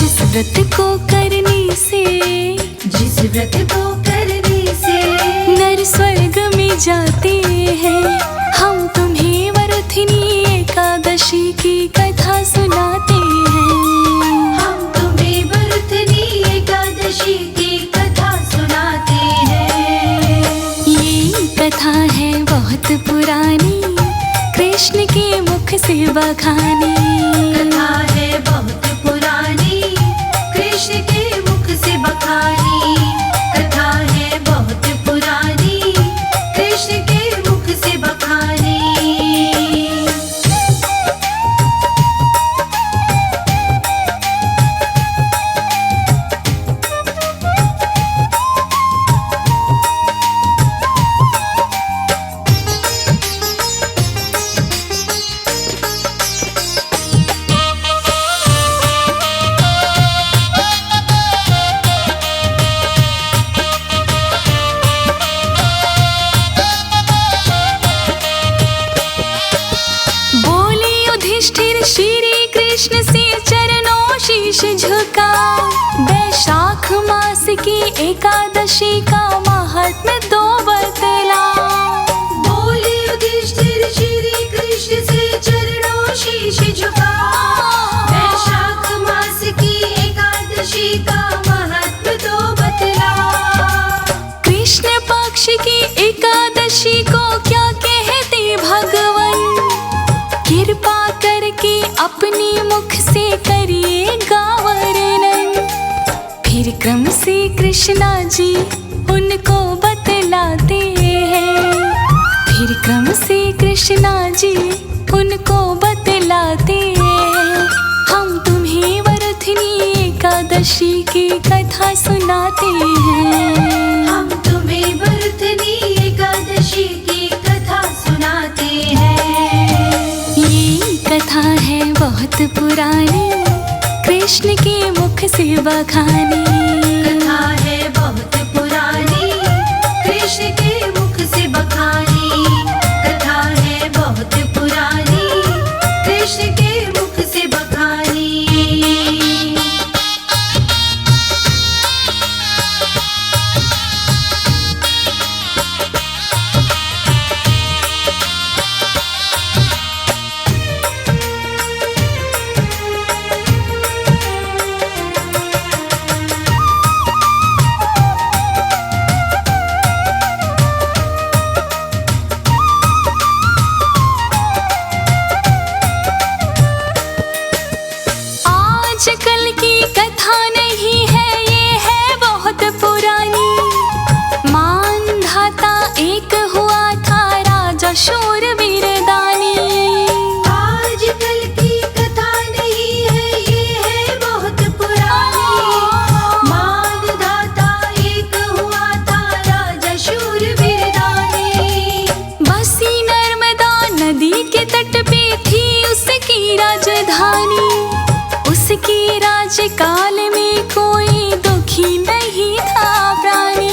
जिस व्रत को करने से नर स्वर्ग में जाते हैं, हम तुम्हें वरुथिनी एकादशी की कथा सुनाते हैं। हम तुम्हें वरुथिनी एकादशी की कथा सुनाते हैं। ये कथा है बहुत पुरानी, कृष्ण के मुख से बखानी। कथा है बहुत पुरानी, कृष्ण के मुख से बखानी। कथा है बहुत पुरानी, कृष्ण के मुख से बखानी। श्री कृष्ण से चरणों शीश झुका, वैशाख मास की एकादशी का महात्म्य दो बतला। बोले युधिष्ठिर श्री कृष्ण से चरणों शीश झुका, वैशाख मास की एकादशी का महत्व दो बतला। कृष्ण पक्ष की एकादशी को क्या कहते भगवान, कृपा करके अपने मुख से करिएगा वर्णन। फिर क्रम से कृष्णा जी उनको बतलाते हैं, फिर क्रम से कृष्णा जी उनको बतलाते हैं। हम तुम्हें वरुथिनी एकादशी की कथा सुनाते हैं। हम तुम्हें वरुथिनी एकादशी की कथा सुनाते हैं। कथा है बहुत पुरानी, कृष्ण के मुख से बखानी। कथा है बहुत पुरानी, कृष्ण के मुख से बखानी। कथा है बहुत पुरानी, कृष्ण के मुख से बखानी। आजकल की कथा नहीं है, ये है बहुत पुरानी। मानधाता एक हुआ था राजा शूरवीर दानी। आजकल की कथा नहीं है, ये है बहुत पुरानी। मानधाता एक हुआ था राजा शूरवीर दानी। बसी नर्मदा नदी के तट पे थी उसकी राजधानी। उसके राजकाल में कोई दुखी नहीं था प्राणी,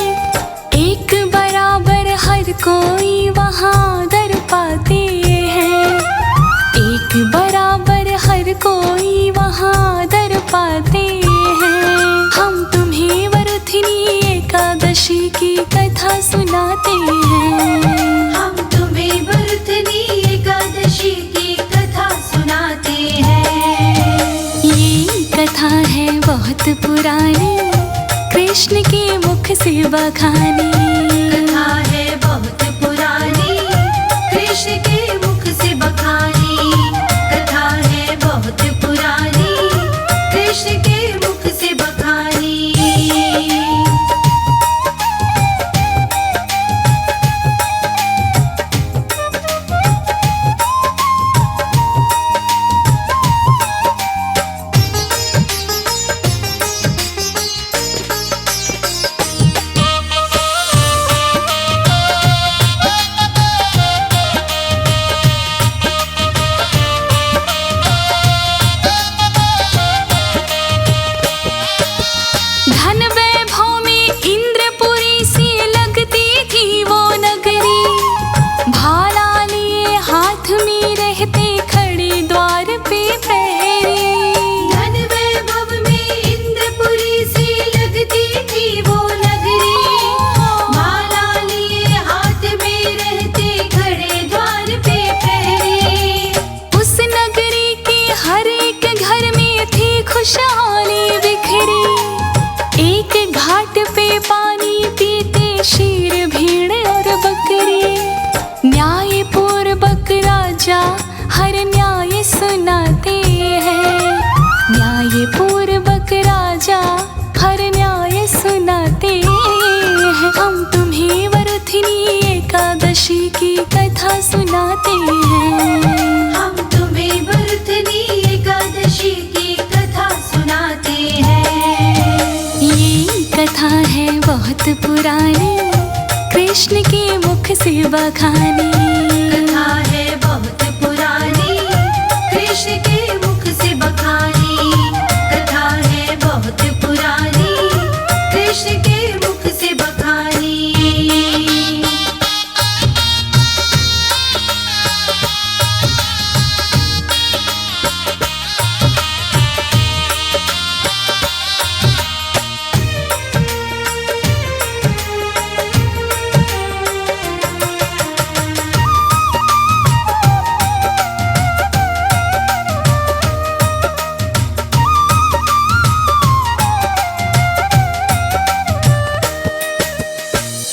एक बराबर हर कोई वहाँ दर पाते हैं। एक बराबर हर कोई वहाँ दर पाते हैं। हम तुम्हें वरुथिनी एकादशी की कथा सुनाते हैं। हम तुम्हें वरुथिनी एकादशी की कथा सुनाते हैं। कथा है बहुत पुरानी, कृष्ण के मुख से बखानी। कथा है बहुत पुरानी, कृष्ण के मुख से बखानी। कथा है बहुत पुरानी, कृष्ण के मुख से बखानी। पुरानी, कृष्ण के मुख से बखानी। कथा है बहुत पुरानी, कृष्ण के मुख से बखानी। कथा है बहुत पुरानी, कृष्ण के मुख से बखानी।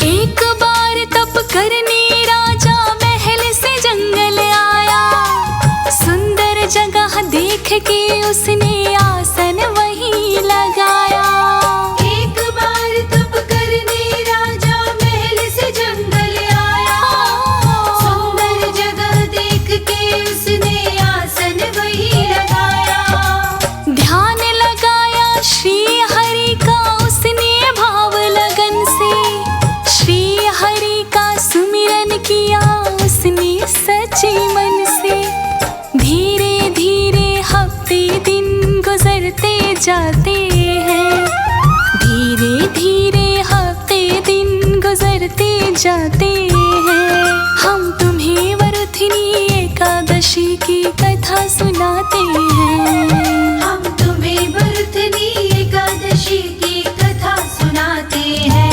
एक बार तप करने राजा महल से जंगल आया। सुंदर जगह देख के उसने आसन वहीं लगाया। एक बार तप करने राजा महल से जंगल आया। सुंदर जगह देख के उसने आसन वहीं लगाया। ध्यान लगाया श्री हरि का उसने भाव लगन से। श्री हरि का सुमिरन किया उसने सच्चे मन से। धीरे धीरे हफ्ते दिन गुजरते जाते हैं। धीरे धीरे हफ्ते दिन गुजरते जाते हैं। हम तुम्हें वरुथिनी एकादशी की कथा सुनाते हैं। हम तुम्हें वरुथिनी एकादशी की कथा सुनाते हैं।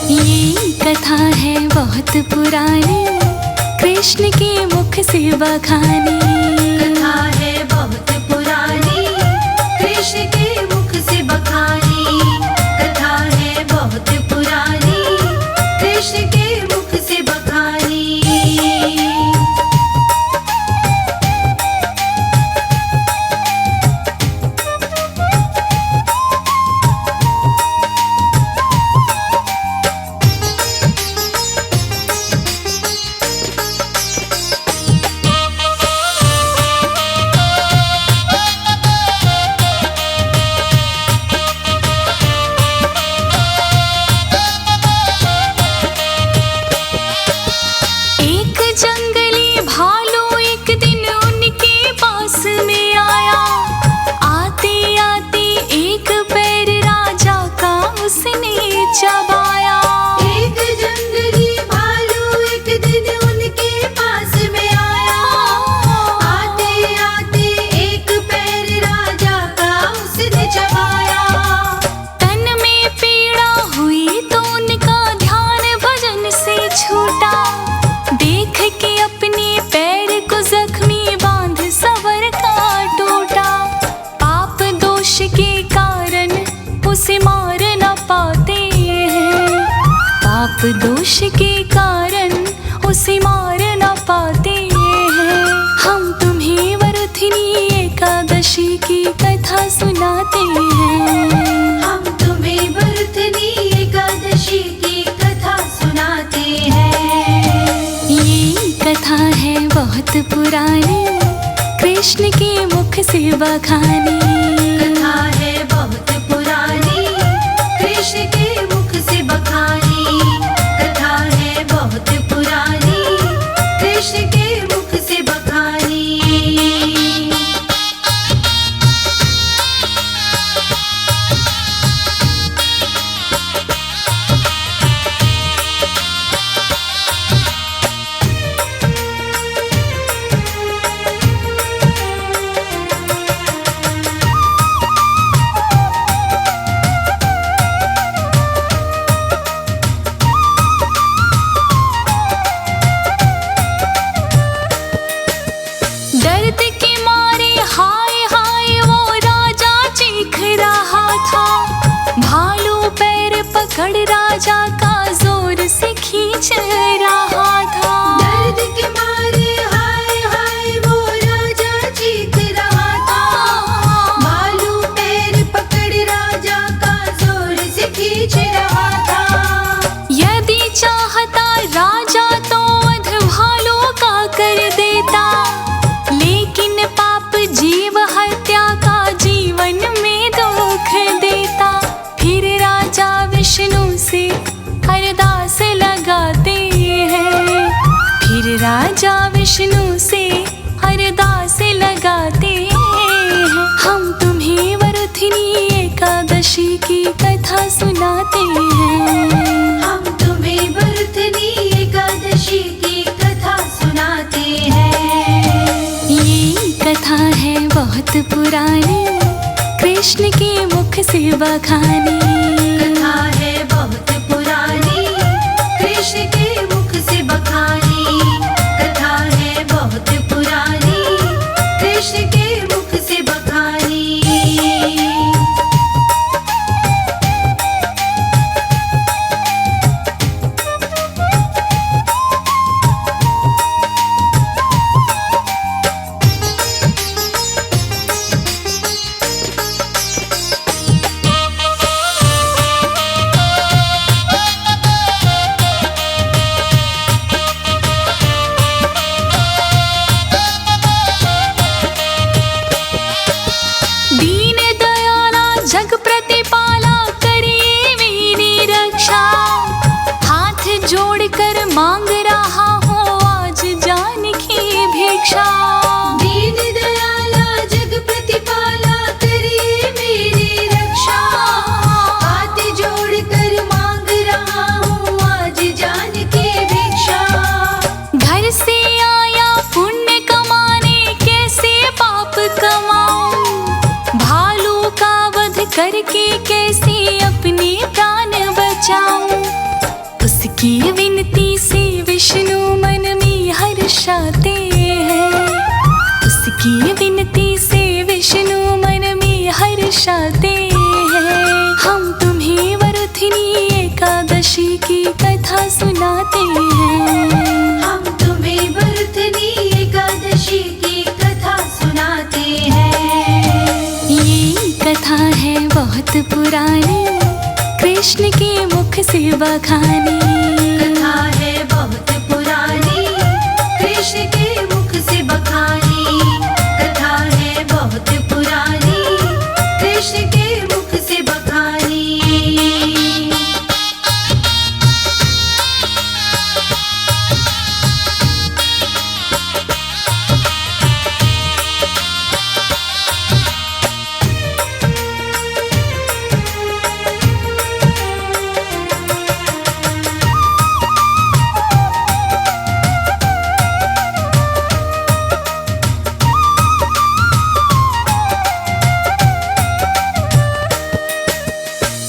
ये कथा है बहुत पुरानी, कृष्ण के मुख से बखानी। कथा है बहुत पुरानी, कृष्ण के मुख से बखानी। कथा है बहुत पुरानी, कृष्ण के मुख से बखानी। एक जंगली भालू एक दिन उनके पास में आया। आते आते एक पैर राजा का उसने चबाया। एक जंगली भालू एक दिन उनके पास में आया। आते आते एक पैर राजा का उसने चबाया। तन में पीड़ा हुई तो उनका ध्यान भजन से छूटा। देख के अपने पैर को जख्मी बांध सवर का टूटा। पाप दोष के कारण उसे मार न पाते हैं। पाप दोष के कारण उसे मार न पाते हैं। हम तुम्हें वरुथिनी एकादशी की कथा सुनाते हैं। हम तुम्हें वरुथिनी एकादशी की कथा सुनाते हैं। ये कथा है बहुत पुरानी, कृष्ण के मुख से बखानी। कथा है बहुत पुरानी, कृष्ण के मुख से बखानी। कथा है बहुत पुरानी, कृष्ण के मुख से बखानी। राजा विष्णु से अरदास लगाते हैं, हम तुम्हें वरुथिनी एकादशी की कथा सुनाते हैं। हम तुम्हें वरुथिनी एकादशी की कथा सुनाते हैं। ये कथा है बहुत पुरानी, कृष्ण के मुख से बखानी। कथा है बहुत पुरानी, कृष्ण के मुख से बखानी। कथा है बहुत पुरानी, कृष्ण के मुख से बखानी। दीन दयाला जग प्रतिपाला करे मेरी रक्षा, हाथ जोड़कर मांग रहा हूँ आज जान की भिक्षा। दीन दयाला जग प्रतिपाला करे मेरी रक्षा, हाथ जोड़कर मांग रहा हूँ आज जान की भिक्षा। घर से आया पुण्य कमाने, कैसे पाप कमाऊं, भालू का वध करके कैसे अपने प्राण बचाऊं। उसकी विनती से विष्णु मन में हर्षाते हैं, उसकी विनती से विष्णु मन में हर्षाते हैं। हम तुम्हें वरुथिनी एकादशी की कथा सुनाते हैं। हम तुम्हें वरुथिनी एकादशी की कथा सुनाते हैं। ये कथा है बहुत पुरानी, कृष्ण के मुख से बखानी। कथा है बहुत पुरानी, कृष्ण के मुख से बखानी। कथा है बहुत पुरानी, कृष्ण के मुख से बखानी।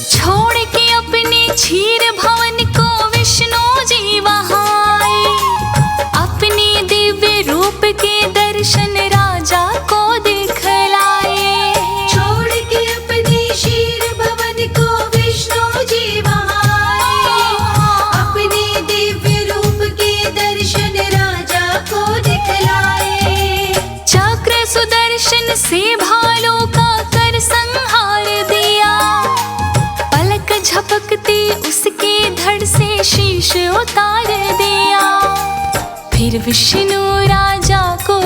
छोड़ के अपने क्षीर भवन को विष्णु जी वहाँ आए, अपने दिव्य रूप के दर्शन राजा को दिखलाए। छोड़ के अपने शीर भवन को विष्णु जी वहाँ आए, अपने दिव्य रूप के दर्शन राजा को दिखलाए। चक्र सुदर्शन से भालू का कर संहार दिया, पलक झपकते उसके धड़ से शीश उतार दिया। फिर विष्णु राजा को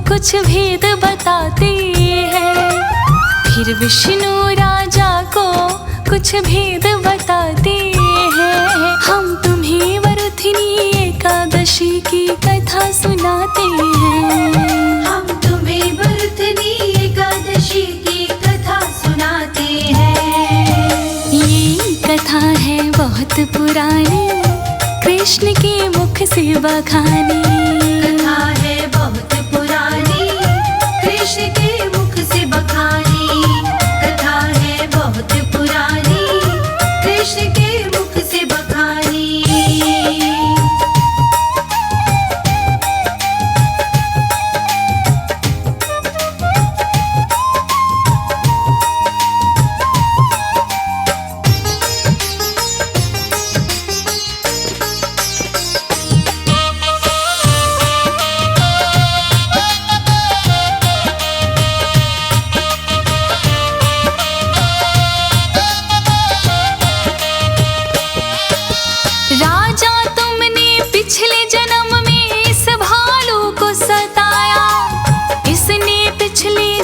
कुछ भेद बताते हैं, फिर विष्णु राजा को कुछ भेद बताते हैं। हम तुम्हें वरुथिनी एकादशी की कथा सुनाते हैं। हम तुम्हें वरुथिनी एकादशी की कथा सुनाते हैं। ये कथा है बहुत पुरानी, कृष्ण के मुख से बखानी। कथा है बहुत पुरानी, कृष्ण के मुख से बखानी। कथा है बहुत पुरानी, कृष्ण के मुख से बखानी।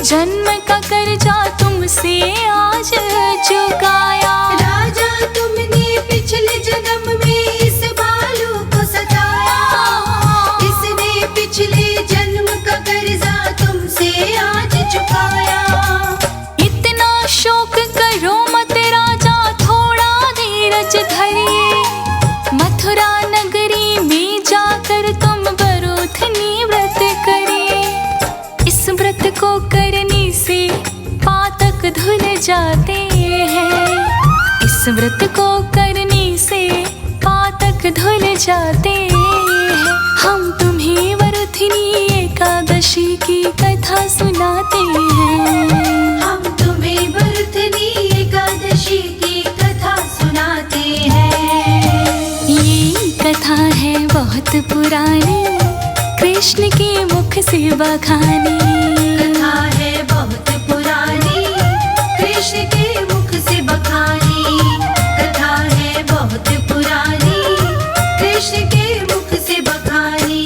जन्म का कर्जा तुमसे आज चुकाया। राजा तुमने पिछले जन्म में इस भालू को सताया, इसने जाते हैं। इस व्रत को करने से पातक धुल जाते हैं। हम तुम्हें वरुथिनी एकादशी की कथा सुनाते हैं। हम तुम्हें वरुथिनी एकादशी की कथा सुनाते हैं। ये कथा है बहुत पुरानी, कृष्ण के मुख से बखानी। कथा है बहुत पुरानी, कृष्ण के मुख से बखानी। कथा है बहुत पुरानी, कृष्ण के मुख से बखानी।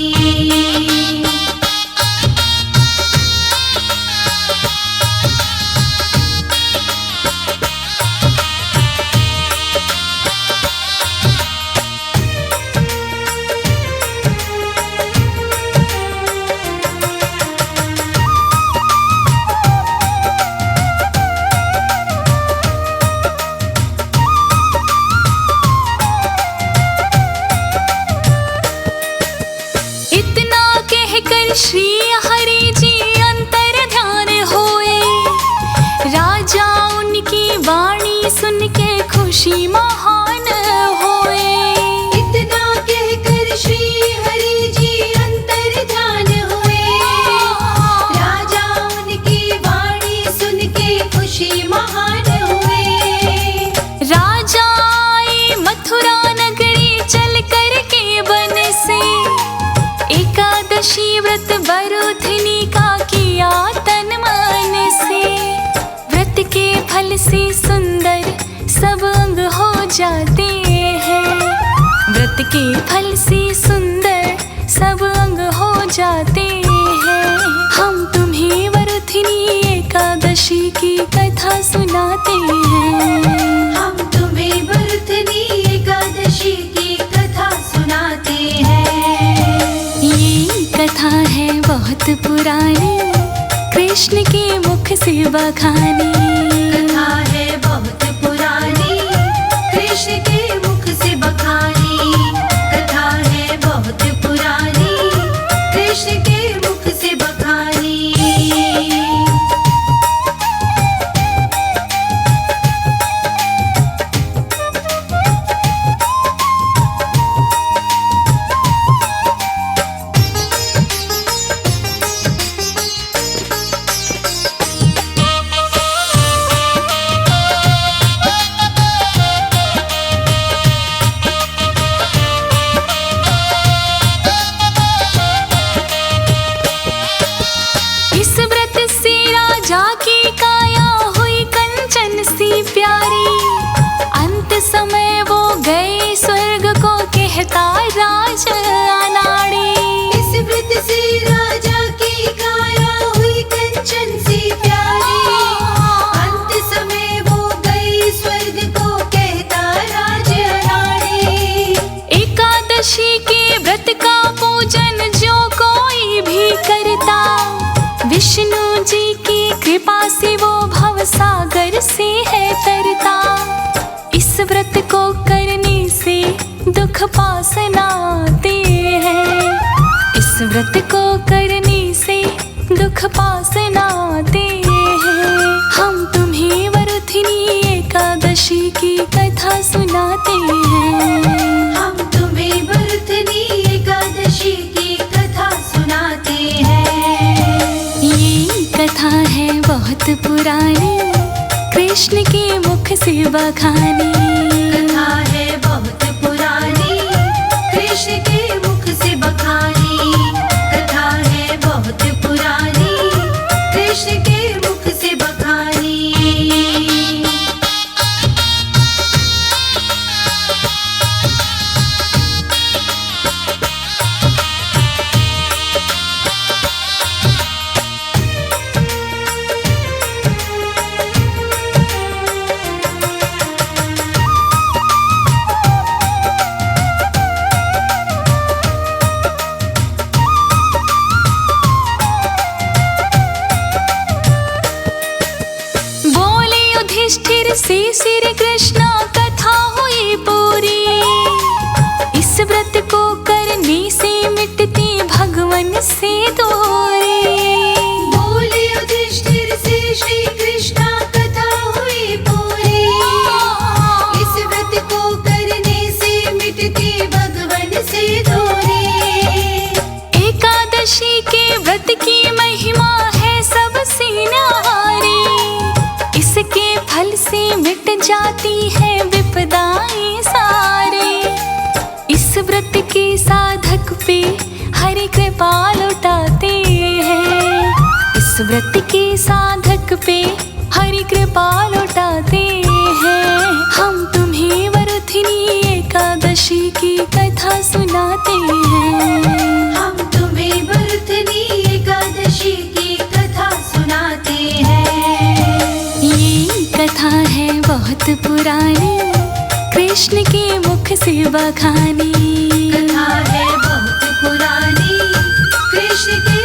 श्री हरि जी अंतर ध्यान होए, राजा उनकी वाणी सुन के खुशी महान होए। इतना कहकर श्री हरि जी अंतर ध्यान हुए, राजा उनकी वाणी सुन के खुशी महान हुए। राजा आए मथुरा नगरी चल कर के वन से, एकादशी व्रत वरुथिनी का किया तन मन से। व्रत के फल से सुंदर सब अंग हो जाते हैं। व्रत के फल से सुंदर सब अंग हो जाते हैं। हम तुम्हें वरुथिनी एकादशी की कथा सुनाते हैं। हम तुम्हें वरुथिनी एकादशी की कथा सुनाते हैं। कथा है बहुत पुरानी, कृष्ण के मुख से बखानी। कथा है बहुत पुरानी, कृष्ण के मुख से बखानी। कथा है बहुत पुरानी, कृष्ण के मुख से बखानी। जाकी काया हुई कंचन सी प्यारी, अंत समय वो गए स्वर्ग को कहता राज अनाड़ी। इस व्रत से राजा की काया हुई कंचन सी प्यारी, अंत समय वो गई स्वर्ग को कहता राज अनाड़ी। एकादशी के व्रत का पूजन जो कोई भी करता, विष्णु जी की कृपा से वो भव सागर से है तरता। इस व्रत को करने से दुख पास न आते हैं। इस व्रत को करने से दुख पास न आते हैं। हम तुम्हें वरुथिनी एकादशी की कथा सुनाते हैं। हम तुम्हें वरुथिनी एकादशी की कथा सुनाते हैं। कथा है बहुत पुरानी, कृष्ण के मुख से बखानी। कथा है बहुत पुरानी, कृष्ण के मुख से बखानी। कथा है बहुत पुरानी, कृष्ण के मुख से बखानी। युधिष्ठिर से श्री कृष्ण कथा हुई पूरी। इस व्रत को करने से मिटती भगवन से दूरी। बोले युधिष्ठिर से श्री कृष्ण कथा हुई मिट जाती है विपदाएं सारे। इस व्रत के साधक पे हरि कृपा लौटाते हैं। इस व्रत के साधक पे हरि कृपा लौटाते हैं। हम तुम्हें वरुथिनी एकादशी की कथा सुनाते हैं। हम तुम्हें वरुथिनी एकादशी की कथा सुनाते हैं। ये कथा है बहुत पुरानी, कृष्ण के मुख से बखानी। कथा है बहुत पुरानी, कृष्ण के